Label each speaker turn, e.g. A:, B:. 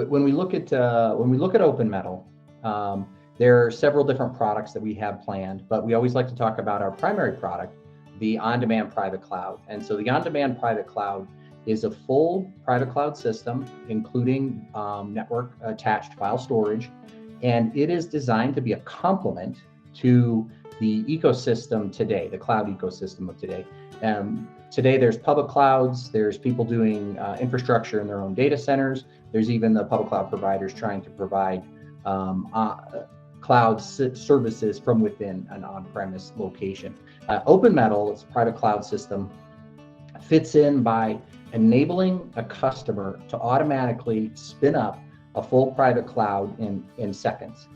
A: when we look at OpenMetal, there are several different products that we have planned, but we always like to talk about our primary product, the on-demand private cloud. And so the on-demand private cloud is a full private cloud system, including network attached file storage, and it is designed to be a complement to the ecosystem today, the cloud ecosystem of today. Today, there's public clouds, there's people doing infrastructure in their own data centers, there's even the public cloud providers trying to provide cloud services from within an on-premise location. OpenMetal, its private cloud system, fits in by enabling a customer to automatically spin up a full private cloud in seconds.